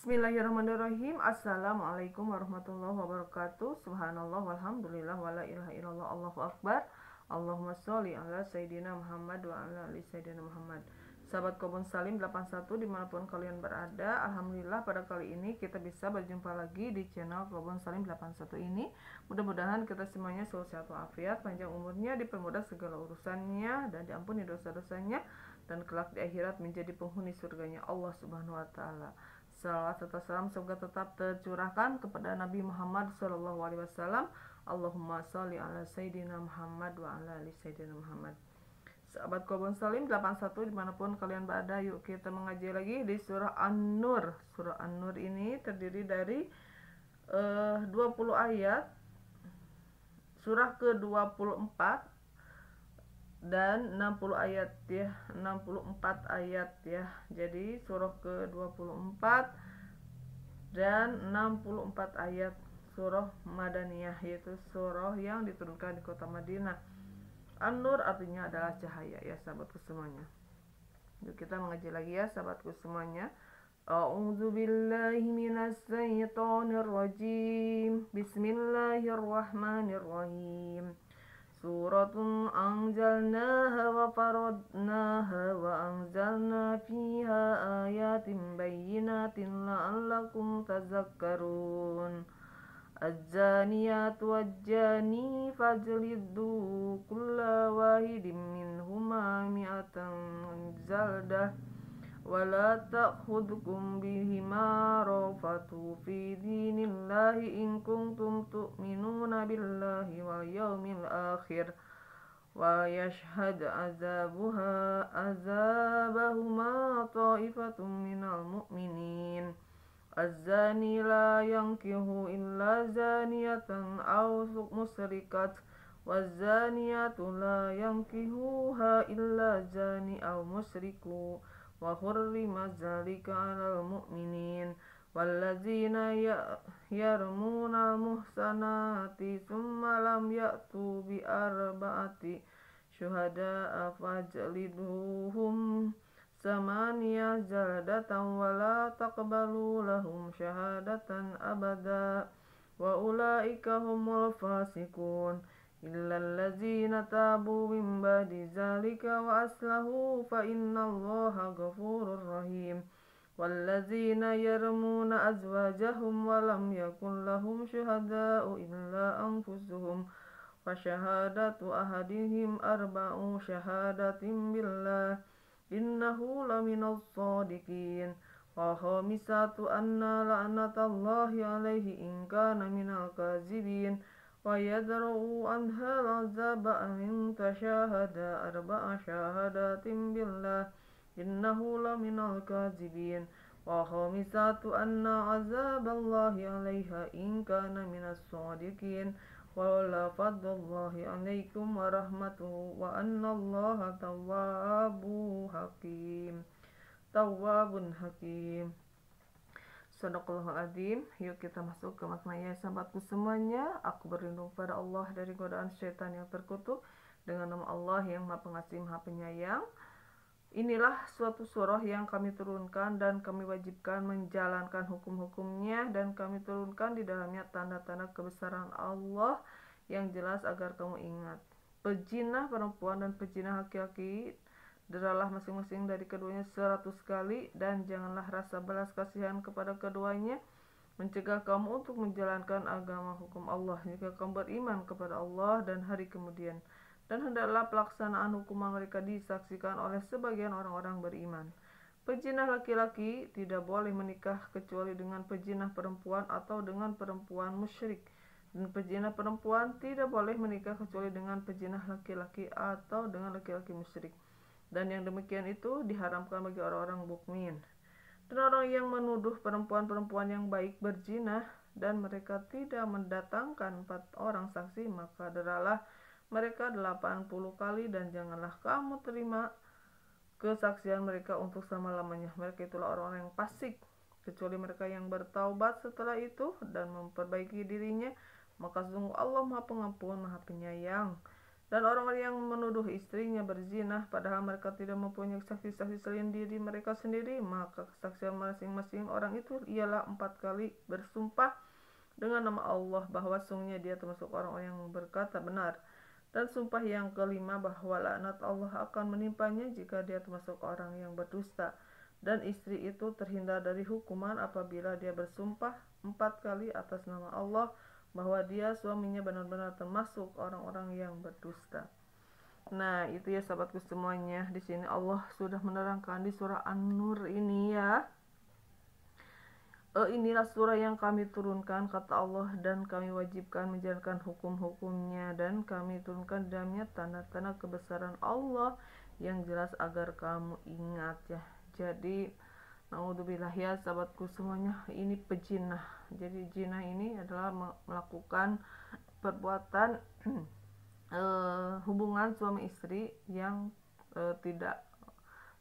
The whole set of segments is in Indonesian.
Bismillahirrahmanirrahim. Assalamualaikum warahmatullahi wabarakatuh. Subhanallah walhamdulillah wala ilaha illallah Allahu akbar. Allahumma sholli ala sayyidina Muhammad wa ala ali sayyidina Muhammad. Sahabat Kebun Salim 81 dimanapun kalian berada, alhamdulillah pada kali ini kita bisa berjumpa lagi di channel Kebun Salim 81 ini. Mudah-mudahan kita semuanya selalu sehat walafiat, panjang umurnya, dipermudah segala urusannya, dan diampuni dosa-dosanya, dan kelak di akhirat menjadi penghuni surganya Allah Subhanahu wa taala. Salawat serta salam semoga tetap tercurahkan kepada Nabi Muhammad SAW. Allahumma sholli ala sayyidina Muhammad wa ala ali sayyidina Muhammad. Sahabat Kebun Salim 81 dimanapun kalian berada, yuk kita mengaji lagi di surah An-Nur. Surah An-Nur ini terdiri dari 20 ayat. Surah ke-24 dan 60 ayat ya, 64 ayat ya. Jadi surah ke-24 dan 64 ayat surah Madaniyah, yaitu surah yang diturunkan di kota Madinah. An-Nur artinya adalah cahaya ya sahabatku semuanya. Yuk kita mengaji lagi ya sahabatku semuanya. A'udzubillahi minasyaitonirrajim. Bismillahirrahmanirrahim. Suratun anzalnaha wa faradnaha wa anzalna fiha ayatin bayyinatin la'allakum tazakkarun. Az-zaniyatu waz-zani fajlidu kulla wahidin minhuma mi'atan jaldah wala ta'khudhukum bihima rafatu fi dinillahi in kuntum tu'minuna billahi wal yawmil akhir wa yashhad azabahuma ta'ifatun minal mu'minin. Az-zani la yankihu illa zaniyatan aw musrikat waz-zaniyatu la yankihuha illa zani aw musriku wa hurrima dzalika 'alal mu'minin. Walladzina yarmuna al-muhsanati thumma lam ya'tu bi arba'ati syuhada'a fajliduhum samaniyah jaldatan wa la taqbalu lahum syahadatan abada wa ulaika humul fasiqun. Illal ladzina tabu min ba'di zalika wa aslahu fa innallaha ghafurur rahim. Walladzina yarmuna azwajahum wa lam yakul lahum syuhada'u illa anfusuhum fa syahadatu ahadihim arba'u syahadatin billah innahu laminas shadiqin. Wa khamisatu anna la'natallahi alaihi in kana minal kazibin wa yadra'u anha al-azaba an tashahada arba'a syahadatin billah innahu laminal kazibin. Wa khamisatu anna azaballahi alaiha in kana minas shadiqin. Wala fadlullahi alaikum wa rahmatuhu wa annallaha tawwabun hakim. Sadaqallahul azim. Yuk kita masuk ke maknanya sahabatku semuanya. Aku berlindung pada Allah dari godaan syaitan yang terkutuk dengan nama Allah yang Maha Pengasih Maha Penyayang. Inilah suatu surah yang kami turunkan dan kami wajibkan menjalankan hukum-hukumnya, dan kami turunkan di dalamnya tanda-tanda kebesaran Allah yang jelas agar kamu ingat. Pejinah perempuan dan pejinah laki-laki deralah masing-masing dari keduanya 100 kali, dan janganlah rasa belas kasihan kepada keduanya mencegah kamu untuk menjalankan agama hukum Allah jika kamu beriman kepada Allah dan hari kemudian. Dan hendaklah pelaksanaan hukuman mereka disaksikan oleh sebagian orang-orang beriman. Pejinah laki-laki tidak boleh menikah kecuali dengan pejinah perempuan atau dengan perempuan musyrik. Dan pejinah perempuan tidak boleh menikah kecuali dengan pejinah laki-laki atau dengan laki-laki musyrik. Dan yang demikian itu diharamkan bagi orang-orang mukmin. Dan orang yang menuduh perempuan-perempuan yang baik berzina dan mereka tidak mendatangkan 4 orang saksi, maka deralah mereka 80 kali, dan janganlah kamu terima kesaksian mereka untuk selama-lamanya. Mereka itulah orang-orang yang fasik, kecuali mereka yang bertaubat setelah itu dan memperbaiki dirinya, maka sungguh Allah Maha Pengampun Maha Penyayang. Dan orang-orang yang menuduh istrinya berzina padahal mereka tidak mempunyai saksi-saksi selain diri mereka sendiri, maka kesaksian masing-masing orang itu ialah 4 kali bersumpah dengan nama Allah bahwa sungguhnya dia termasuk orang-orang yang berkata benar. Dan sumpah yang kelima bahwa laknat Allah akan menimpanya jika dia termasuk orang yang berdusta. Dan istri itu terhindar dari hukuman apabila dia bersumpah 4 kali atas nama Allah bahwa dia suaminya benar-benar termasuk orang-orang yang berdusta. Nah, itu ya sahabatku semuanya. Di sini Allah sudah menerangkan di surah An-Nur ini ya. Inilah surah yang kami turunkan, kata Allah, dan kami wajibkan menjalankan hukum-hukumnya, dan kami turunkan di dalamnya tanda-tanda kebesaran Allah yang jelas agar kamu ingat ya. Jadi naudzubillah ya sahabatku semuanya, ini pejinah. Jadi jinah ini adalah melakukan perbuatan hubungan suami istri yang tidak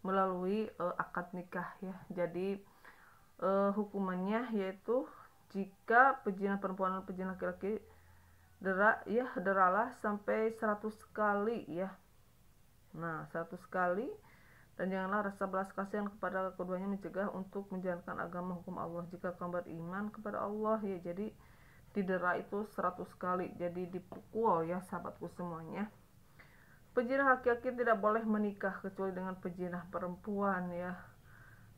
melalui akad nikah ya. Jadi hukumannya yaitu jika pejinah perempuan dan pejinah laki-laki deralah sampai 100 kali ya. Nah, 100 kali. Dan janganlah rasa belas kasihan kepada keduanya mencegah untuk menjalankan agama hukum Allah. Jika kamu beriman kepada Allah ya, jadi didera itu 100 kali, jadi dipukul ya sahabatku semuanya. Pejinah laki-laki tidak boleh menikah kecuali dengan pejinah perempuan ya,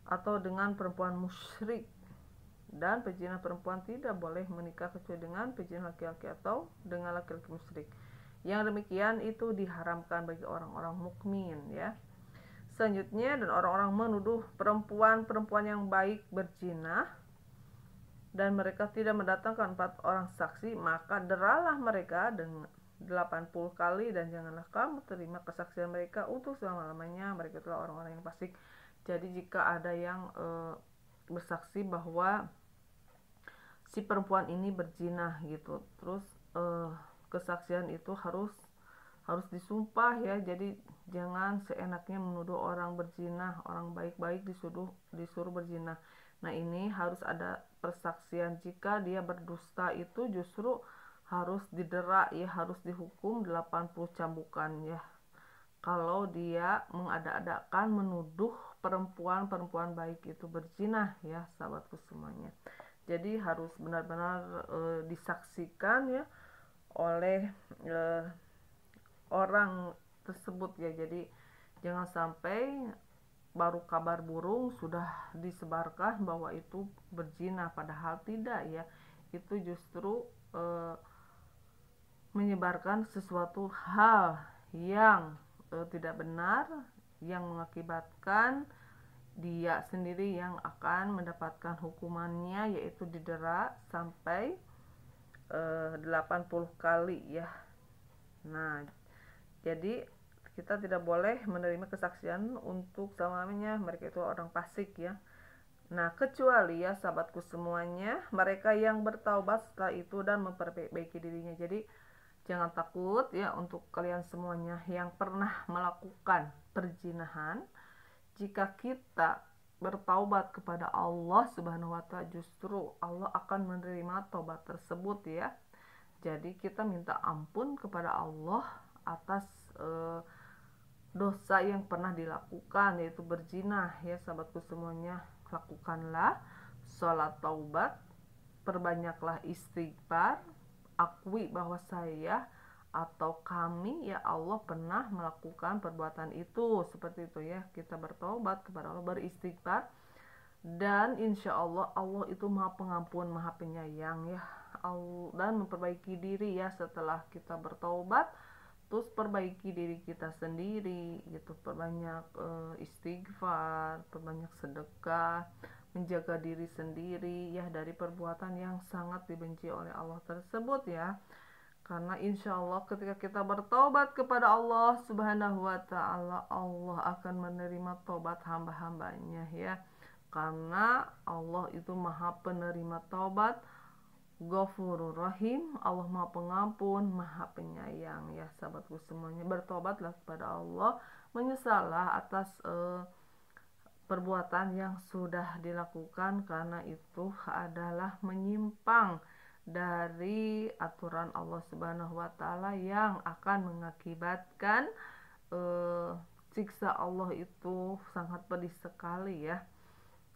atau dengan perempuan musyrik. Dan pejinah perempuan tidak boleh menikah kecuali dengan pejinah laki-laki atau dengan laki-laki musyrik. Yang demikian itu diharamkan bagi orang-orang mukmin ya. Selanjutnya, dan orang-orang menuduh perempuan-perempuan yang baik berzina dan mereka tidak mendatangkan 4 orang saksi, maka deralah mereka dengan 80 kali dan janganlah kamu terima kesaksian mereka untuk selama-lamanya. Mereka itulah orang-orang yang fasik. Jadi jika ada yang bersaksi bahwa si perempuan ini berzina gitu, terus kesaksian itu harus disumpah ya. Jadi jangan seenaknya menuduh orang berzina, orang baik-baik disuruh berzina. Nah, ini harus ada persaksian. Jika dia berdusta itu justru harus didera ya, harus dihukum 80 cambukan ya. Kalau dia mengada-adakan menuduh perempuan baik itu berzina ya sahabatku semuanya. Jadi harus benar-benar disaksikan ya oleh orang tersebut ya. Jadi jangan sampai baru kabar burung sudah disebarkan bahwa itu berzina, padahal tidak ya. Itu justru menyebarkan sesuatu hal yang tidak benar, yang mengakibatkan dia sendiri yang akan mendapatkan hukumannya, yaitu didera sampai 80 kali ya. Nah, jadi kita tidak boleh menerima kesaksian untuk selamanya, mereka itu orang fasik ya. Nah, kecuali ya sahabatku semuanya, mereka yang bertaubat setelah itu dan memperbaiki dirinya. Jadi jangan takut ya untuk kalian semuanya yang pernah melakukan perzinahan. Jika kita bertaubat kepada Allah Subhanahu wa Ta'ala, justru Allah akan menerima taubat tersebut ya. Jadi kita minta ampun kepada Allah atas dosa yang pernah dilakukan, yaitu berzina ya sahabatku semuanya. Lakukanlah sholat taubat, perbanyaklah istighfar, akui bahwa saya atau kami ya Allah pernah melakukan perbuatan itu, seperti itu ya. Kita bertobat kepada Allah, beristighfar, dan insya Allah Allah itu maha pengampun, maha penyayang ya. Dan memperbaiki diri ya setelah kita bertobat. Terus perbaiki diri kita sendiri gitu, perbanyak istighfar, perbanyak sedekah, menjaga diri sendiri ya dari perbuatan yang sangat dibenci oleh Allah tersebut ya. Karena insya Allah ketika kita bertobat kepada Allah Subhanahu wa Ta'ala, Allah akan menerima tobat hamba-hambanya ya. Karena Allah itu maha penerima tobat, Ghafurur Rahim, Allah maha pengampun, maha penyayang ya sahabatku semuanya. Bertobatlah kepada Allah, menyesallah atas perbuatan yang sudah dilakukan, karena itu adalah menyimpang dari aturan Allah Subhanahu wa taala yang akan mengakibatkan siksa Allah itu sangat pedih sekali ya.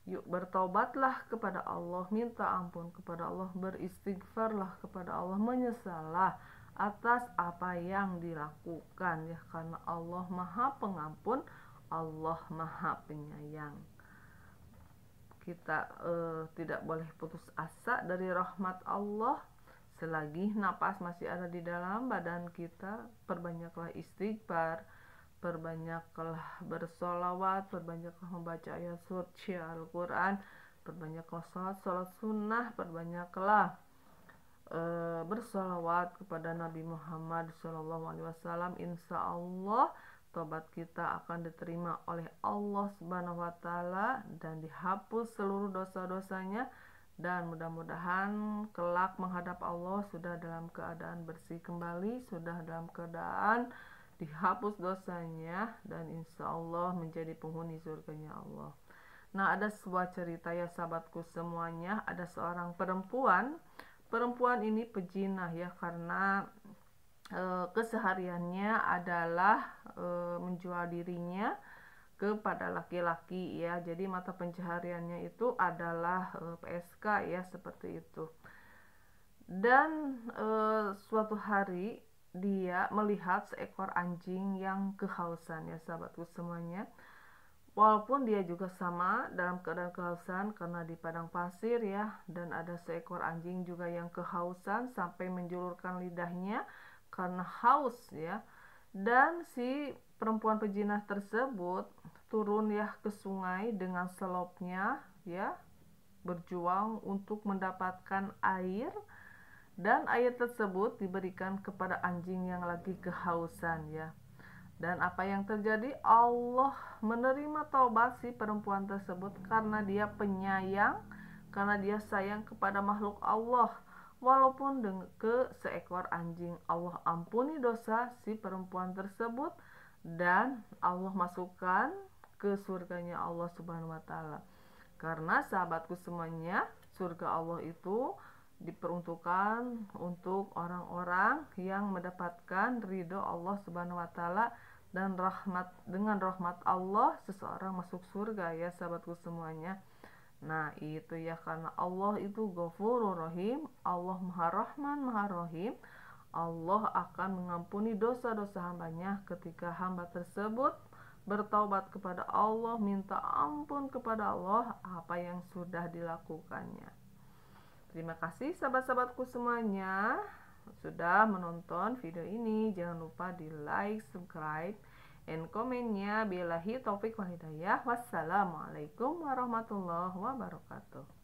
Yuk bertobatlah kepada Allah, minta ampun kepada Allah, beristighfarlah kepada Allah, menyesallah atas apa yang dilakukan ya, karena Allah Maha Pengampun, Allah Maha Penyayang. Kita tidak boleh putus asa dari rahmat Allah. Selagi napas masih ada di dalam badan kita, perbanyaklah istighfar, perbanyaklah bersolawat, perbanyaklah membaca ayat suci Al-Quran, perbanyaklah salat sunnah, perbanyaklah bersolawat kepada Nabi Muhammad SAW. Insya Allah tobat kita akan diterima oleh Allah Subhanahu wa taala dan dihapus seluruh dosa-dosanya, dan mudah-mudahan kelak menghadap Allah sudah dalam keadaan bersih kembali, sudah dalam keadaan dihapus dosanya, dan insya Allah menjadi penghuni surganya Allah. Nah, ada sebuah cerita ya sahabatku semuanya. Ada seorang perempuan ini pejinah ya, karena kesehariannya adalah menjual dirinya kepada laki-laki ya. Jadi mata pencahariannya itu adalah PSK ya, seperti itu. Dan suatu hari dia melihat seekor anjing yang kehausan ya sahabatku semuanya. Walaupun dia juga sama dalam keadaan kehausan karena di padang pasir ya, dan ada seekor anjing juga yang kehausan sampai menjulurkan lidahnya karena haus ya. Dan si perempuan pejinah tersebut turun ya ke sungai dengan selopnya ya, berjuang untuk mendapatkan air, dan air tersebut diberikan kepada anjing yang lagi kehausan ya. Dan apa yang terjadi? Allah menerima taubat si perempuan tersebut karena dia penyayang, karena dia sayang kepada makhluk Allah. Walaupun ke seekor anjing, Allah ampuni dosa si perempuan tersebut dan Allah masukkan ke surganya Allah Subhanahu wa taala. Karena sahabatku semuanya, surga Allah itu diperuntukkan untuk orang-orang yang mendapatkan ridho Allah Subhanahu wa taala, dan dengan rahmat Allah seseorang masuk surga ya sahabatku semuanya. Nah, itu ya, karena Allah itu Ghafurur Rahim, Allah Maha Rahman, Maha Rahim. Allah akan mengampuni dosa-dosa hambanya ketika hamba tersebut bertaubat kepada Allah, minta ampun kepada Allah apa yang sudah dilakukannya. Terima kasih sahabat-sahabatku semuanya sudah menonton video ini. Jangan lupa di like, subscribe, and komennya. Billahi taufik wal hidayah. Wassalamualaikum warahmatullahi wabarakatuh.